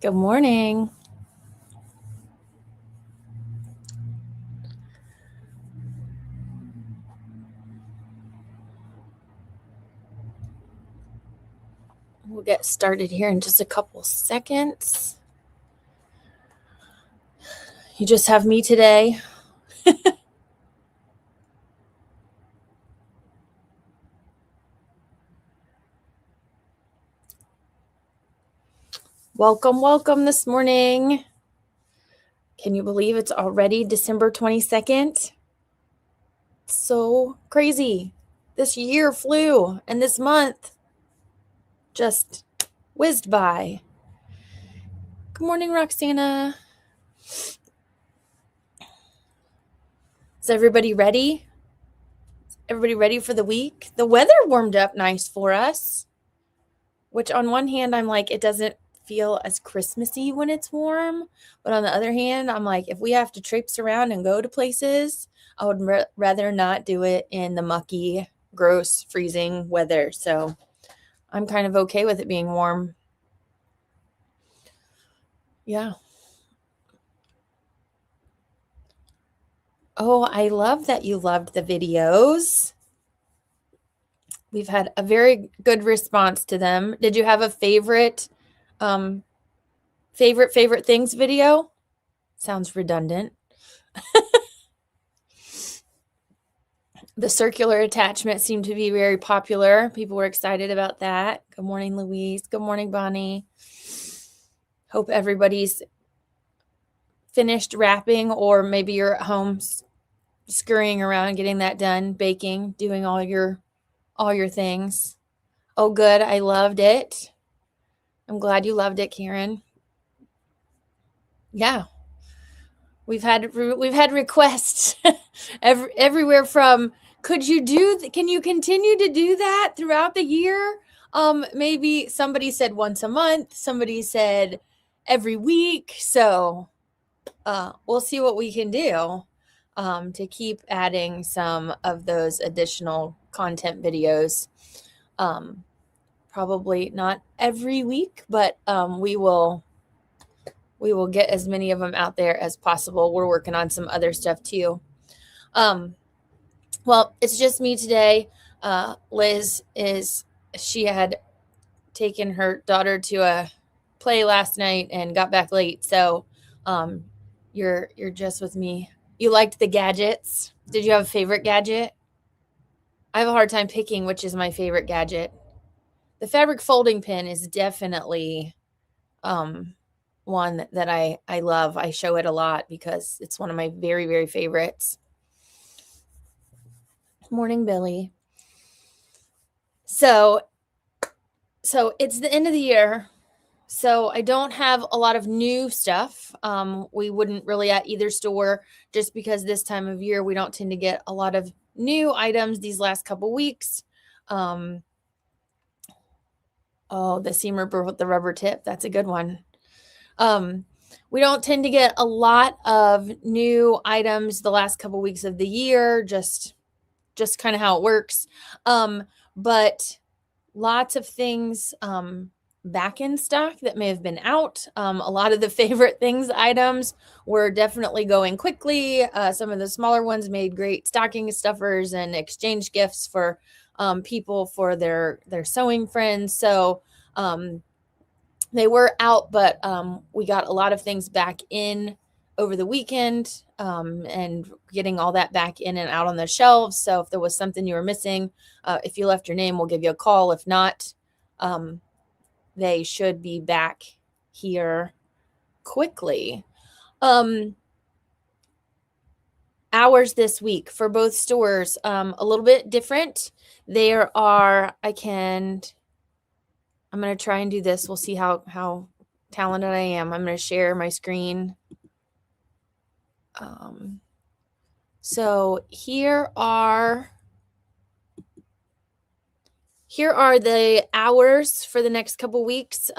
Good morning. We'll get started here in just a couple seconds. You just have me today. Welcome this morning. Can you believe it's already December 22nd? So crazy. This year flew and this month just whizzed by. Good morning, Roxana. Is everybody ready? Everybody ready for the week? The weather warmed up nice for us, which on one hand, I'm like, it doesn't feel as Christmassy when it's warm. But on the other hand, I'm like, if we have to traipse around and go to places, I would rather not do it in the mucky, gross, freezing weather. So I'm kind of okay with it being warm. Yeah. Oh, I love that you loved the videos. We've had a very good response to them. Did you have a favorite things video? Sounds redundant. The circular attachment seemed to be very popular. People were excited about that. Good morning, Louise. Good morning, Bonnie. Hope everybody's finished wrapping, or maybe you're at home scurrying around, getting that done, baking, doing all your things. Oh, good. I loved it. I'm glad you loved it, Karen. Yeah. We've had requests everywhere from, can you continue to do that throughout the year? Maybe somebody said once a month, somebody said every week. So we'll see what we can do to keep adding some of those additional content videos. Probably not every week, but we will get as many of them out there as possible. We're working on some other stuff too. Well, it's just me today. Liz she had taken her daughter to a play last night and got back late. So you're just with me. You liked the gadgets. Did you have a favorite gadget? I have a hard time picking which is my favorite gadget. The fabric folding pin is definitely one that I love. I show it a lot because it's one of my very, very favorites. Morning, Billy. So it's the end of the year. So I don't have a lot of new stuff. We wouldn't really at either store, just because this time of year we don't tend to get a lot of new items these last couple weeks. Oh, the seam ripper with the rubber tip. That's a good one. We don't tend to get a lot of new items the last couple weeks of the year, just kind of how it works. But lots of things back in stock that may have been out. A lot of the favorite things items were definitely going quickly. Some of the smaller ones made great stocking stuffers and exchange gifts for people for their sewing friends. So they were out, but we got a lot of things back in over the weekend and getting all that back in and out on the shelves. So if there was something you were missing, if you left your name, we'll give you a call. If not, they should be back here quickly. Hours this week for both stores, a little bit different. There are, I'm going to try and do this. We'll see how talented I am. I'm going to share my screen. So here are the hours for the next couple weeks.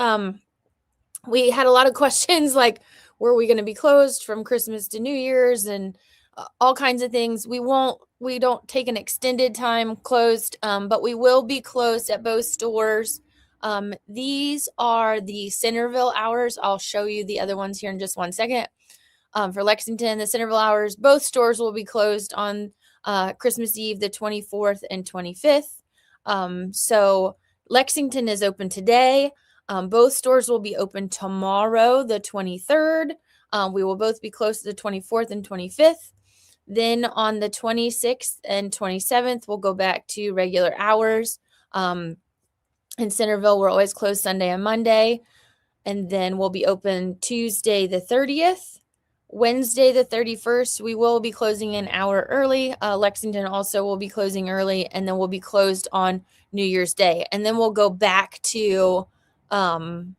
We had a lot of questions like, were we going to be closed from Christmas to New Year's and all kinds of things. We don't take an extended time closed, but we will be closed at both stores These are the Centerville hours. I'll show you the other ones here in just one second. For Lexington, the Centerville hours, both stores will be closed on Christmas Eve, the 24th and 25th. So Lexington is open today. Both stores will be open tomorrow, the 23rd. We will both be closed the 24th and 25th. Then on the 26th and 27th, we'll go back to regular hours. In Centerville, we're always closed Sunday and Monday. And then we'll be open Tuesday the 30th. Wednesday the 31st, we will be closing an hour early. Lexington also will be closing early, and then we'll be closed on New Year's Day. And then we'll go back to normal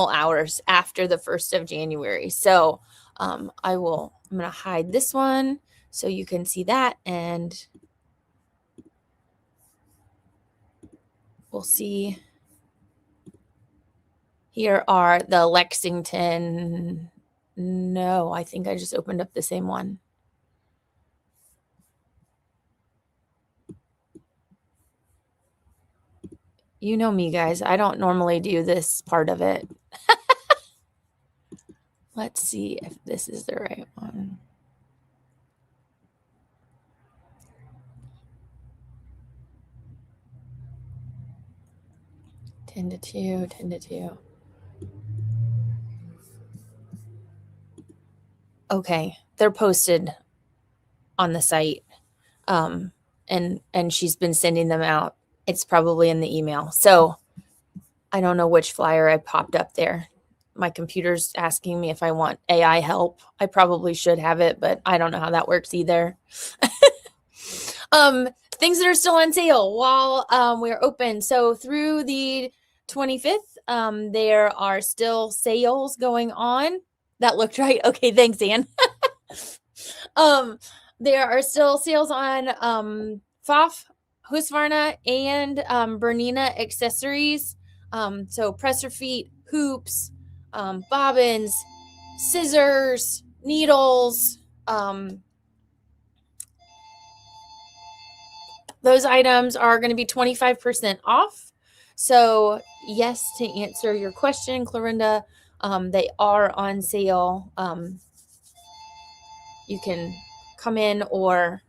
hours after the 1st of January. So I'm going to hide this one so you can see that, and we'll see. Here are the Lexington. No, I think I just opened up the same one. You know me, guys. I don't normally do this part of it. Let's see if this is the right one. Ten to two. Okay, they're posted on the site, and she's been sending them out. It's probably in the email. So I don't know which flyer I popped up there. My computer's asking me if I want AI help. I probably should have it, but I don't know how that works either. Things that are still on sale while we're open. So through the 25th, there are still sales going on. That looked right. Okay, thanks, Ann. There are still sales on Pfaff, Husqvarna, and Bernina accessories. So presser feet, hoops, bobbins, scissors, needles. Those items are going to be 25% off. So yes, to answer your question, Clorinda, they are on sale. You can come in or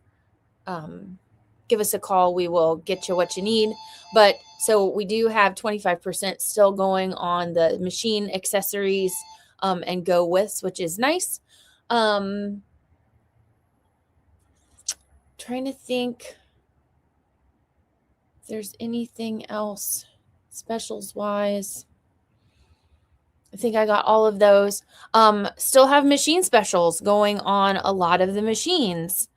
give us a call. We will get you what you need. But so we do have 25% still going on the machine accessories and go withs, which is nice. Trying to think if there's anything else specials wise. I think I got all of those. Still have machine specials going on a lot of the machines.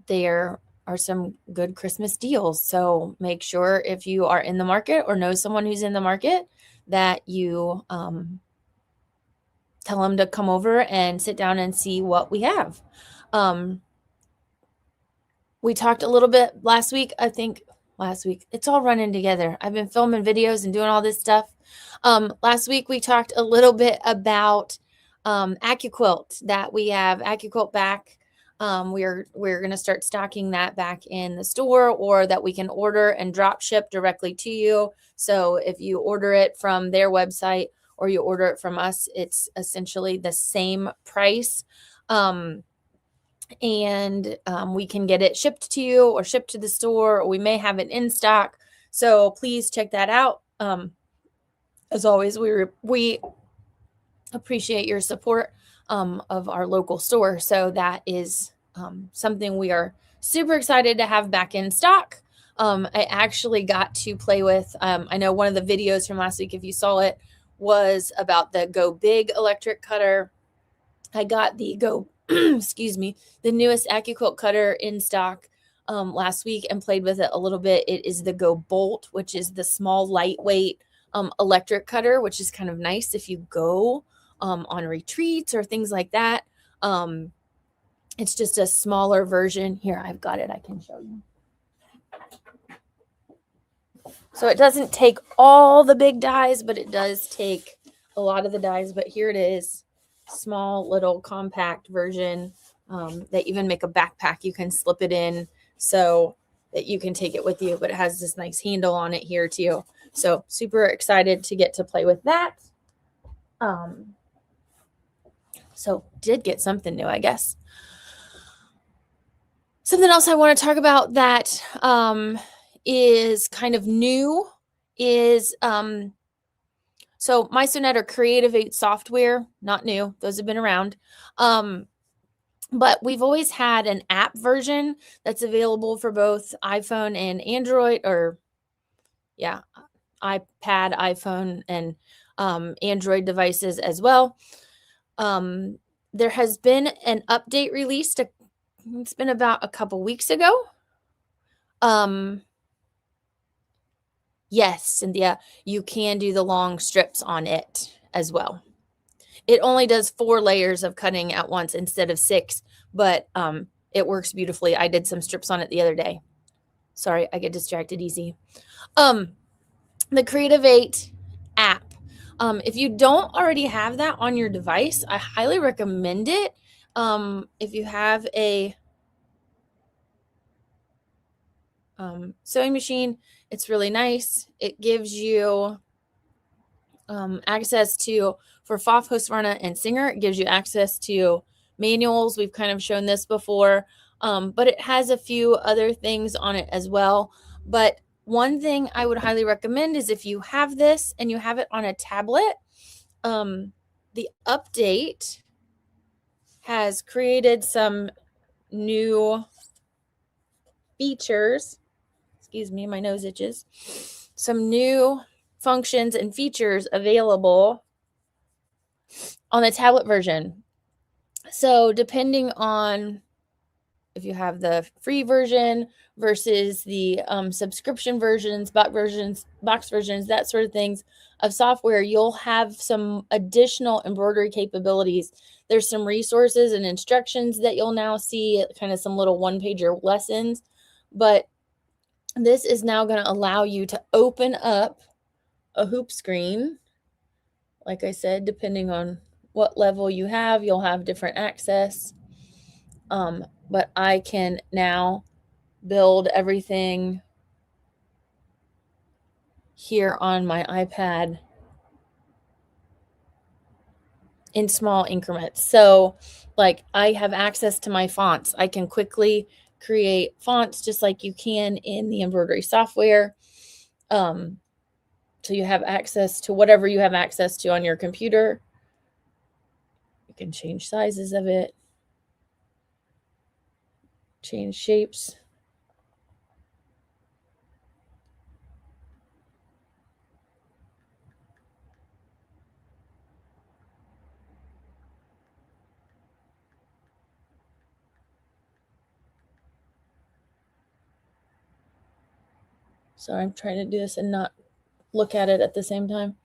There are some good Christmas deals. So make sure if you are in the market or know someone who's in the market that you tell them to come over and sit down and see what we have. We talked a little bit last week. It's all running together. I've been filming videos and doing all this stuff. Last week we talked a little bit about AccuQuilt, that we have AccuQuilt back. We're going to start stocking that back in the store, or that we can order and drop ship directly to you. So if you order it from their website or you order it from us, it's essentially the same price. And we can get it shipped to you or shipped to the store, or we may have it in stock. So please check that out. As always, we appreciate your support of our local store. So that is something we are super excited to have back in stock. I actually got to play with, I know one of the videos from last week, if you saw it, was about the Go Big electric cutter. I got the the newest AccuQuilt cutter in stock last week and played with it a little bit. It is the Go Bolt, which is the small, lightweight electric cutter, which is kind of nice if you go on retreats or things like that. It's just a smaller version. Here, I've got it. I can show you. So it doesn't take all the big dies, but it does take a lot of the dies. But here it is, small little compact version. They even make a backpack you can slip it in. So that you can take it with you, but it has this nice handle on it here too. So super excited to get to play with that. So did get something new, I guess. Something else I want to talk about that is kind of new is so MySonet or Creative 8 software, not new. Those have been around. But we've always had an app version that's available for both iPhone and Android, or iPad, iPhone, and Android devices as well. There has been an update released. It's been about a couple weeks ago. Yes, Cynthia, you can do the long strips on it as well. It only does 4 layers of cutting at once instead of 6, but it works beautifully. I did some strips on it the other day. Sorry, I get distracted easy. The Creative 8 app. If you don't already have that on your device, I highly recommend it. If you have a sewing machine, it's really nice. It gives you access to, for FOF, Husqvarna, and Singer, it gives you access to manuals. We've kind of shown this before, but it has a few other things on it as well. But one thing I would highly recommend is if you have this and you have it on a tablet, the update has created some new features. Excuse me, my nose itches. Some new functions and features available on the tablet version. So depending on if you have the free version versus the subscription versions, box versions, that sort of things of software, you'll have some additional embroidery capabilities. There's some resources and instructions that you'll now see, kind of some little one-pager lessons, but this is now going to allow you to open up a hoop screen. Like I said, depending on what level you have, you'll have different access. But I can now build everything here on my iPad in small increments. So like I have access to my fonts. I can quickly create fonts just like you can in the embroidery software. So you have access to whatever you have access to on your computer. You can change sizes of it, change shapes. So I'm trying to do this and not look at it at the same time.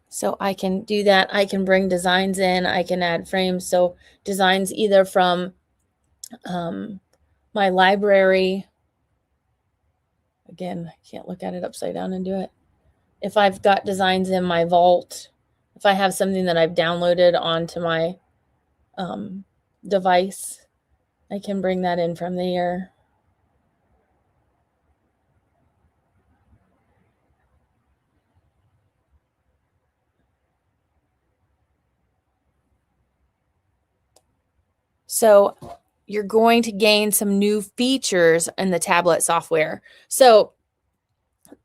So I can do that. I can bring designs in. I can add frames. So designs either from my library. Again, I can't look at it upside down and do it. If I've got designs in my vault, if I have something that I've downloaded onto my device, I can bring that in from there. So you're going to gain some new features in the tablet software. So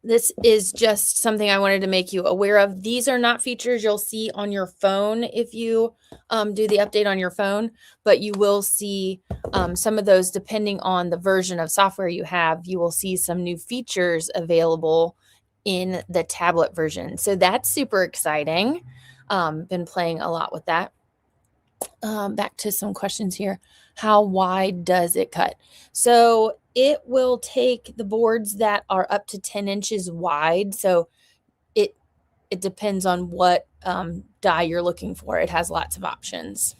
this is just something I wanted to make you aware of. These are not features you'll see on your phone if you do the update on your phone, but you will see some of those depending on the version of software you have. You will see some new features available in the tablet version. So that's super exciting. Been playing a lot with that. Back to some questions here. How wide does it cut? So it will take the boards that are up to 10 inches wide. So it depends on what die you're looking for. It has lots of options.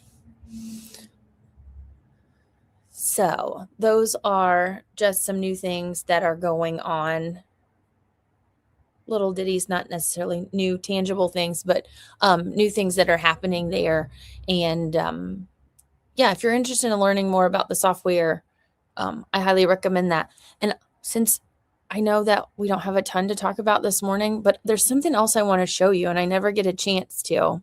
So those are just some new things that are going on little ditties, not necessarily new tangible things, but new things that are happening there. And yeah, if you're interested in learning more about the software, I highly recommend that. And since I know that we don't have a ton to talk about this morning, but there's something else I want to show you, and I never get a chance to.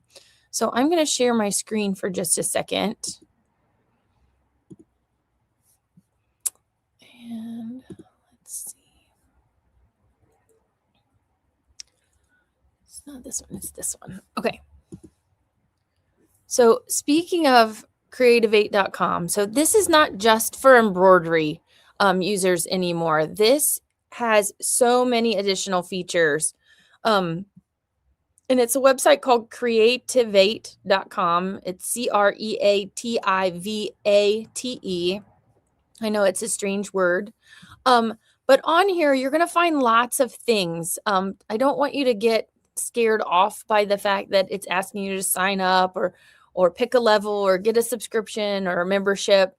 So I'm going to share my screen for just a second. And let's see. It's not this one, it's this one. Okay. So speaking of creative8.com, so this is not just for embroidery users anymore. This has so many additional features. And it's a website called creativate.com. It's CREATIVATE. I know it's a strange word. But on here, you're going to find lots of things. I don't want you to get scared off by the fact that it's asking you to sign up or pick a level or get a subscription or a membership.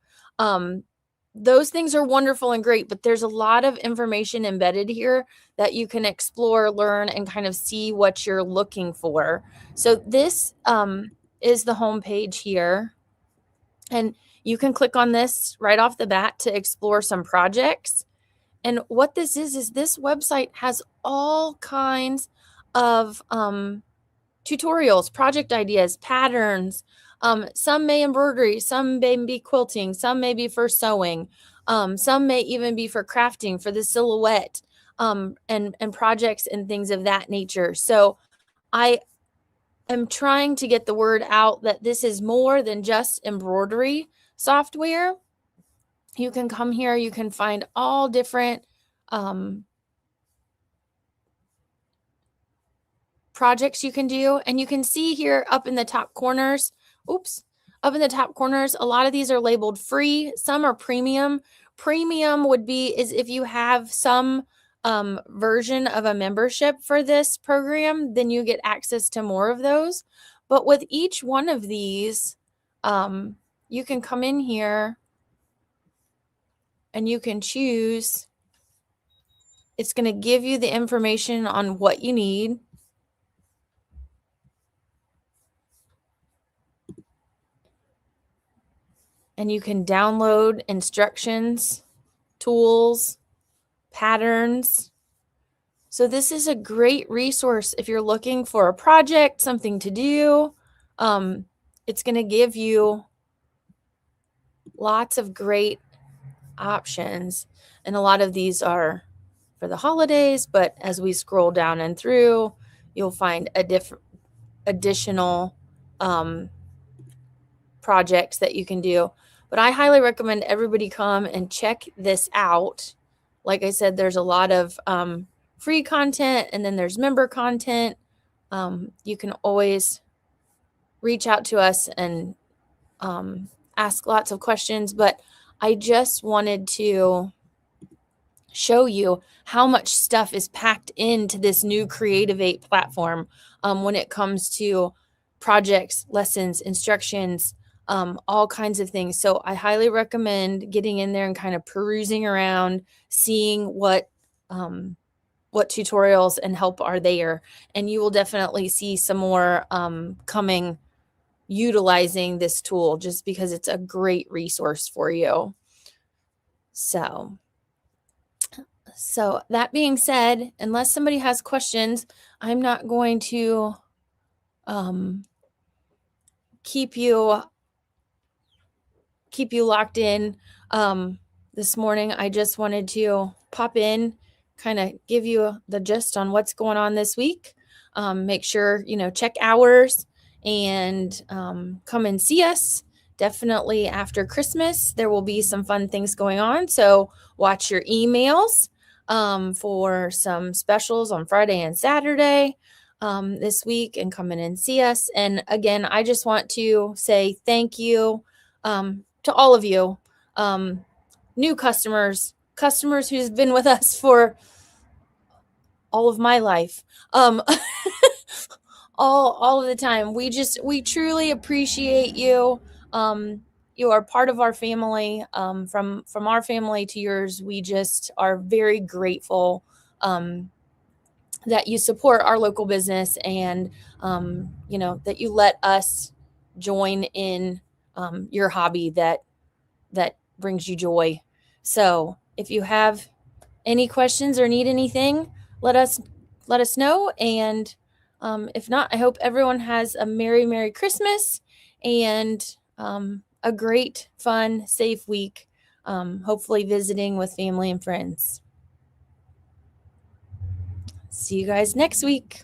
Those things are wonderful and great, but there's a lot of information embedded here that you can explore, learn, and kind of see what you're looking for. So this is the home page here. And you can click on this right off the bat to explore some projects. And what this is this website has all kinds of tutorials, project ideas, patterns. Some may embroidery, some may be quilting, some may be for sewing, some may even be for crafting, for the silhouette, and projects and things of that nature. So I am trying to get the word out that this is more than just embroidery software. You can come here, you can find all different projects you can do. And you can see here up in the top corners, up in the top corners, a lot of these are labeled free. Some are premium. Premium is if you have some version of a membership for this program, then you get access to more of those. But with each one of these, you can come in here and you can choose. It's going to give you the information on what you need. And you can download instructions, tools, patterns. So this is a great resource if you're looking for a project, something to do. It's going to give you lots of great options. And a lot of these are for the holidays, but as we scroll down and through, you'll find additional projects that you can do. But I highly recommend everybody come and check this out. Like I said, there's a lot of free content, and then there's member content. You can always reach out to us and ask lots of questions. But I just wanted to show you how much stuff is packed into this new Creative8 platform when it comes to projects, lessons, instructions, all kinds of things. So I highly recommend getting in there and kind of perusing around, seeing what tutorials and help are there. And you will definitely see some more coming utilizing this tool, just because it's a great resource for you. So that being said, unless somebody has questions, I'm not going to keep you locked in this morning. I just wanted to pop in, kind of give you the gist on what's going on this week. Make sure, check hours and come and see us. Definitely after Christmas, there will be some fun things going on. So watch your emails for some specials on Friday and Saturday this week, and come in and see us. And again, I just want to say thank you to all of you, new customers who's been with us for all of my life, all of the time. We truly appreciate you. You are part of our family. From our family to yours, we just are very grateful that you support our local business, and that you let us join in your hobby that brings you joy. So if you have any questions or need anything, let us know. And if not, I hope everyone has a Merry Christmas and a great, fun, safe week. Hopefully visiting with family and friends. See you guys next week.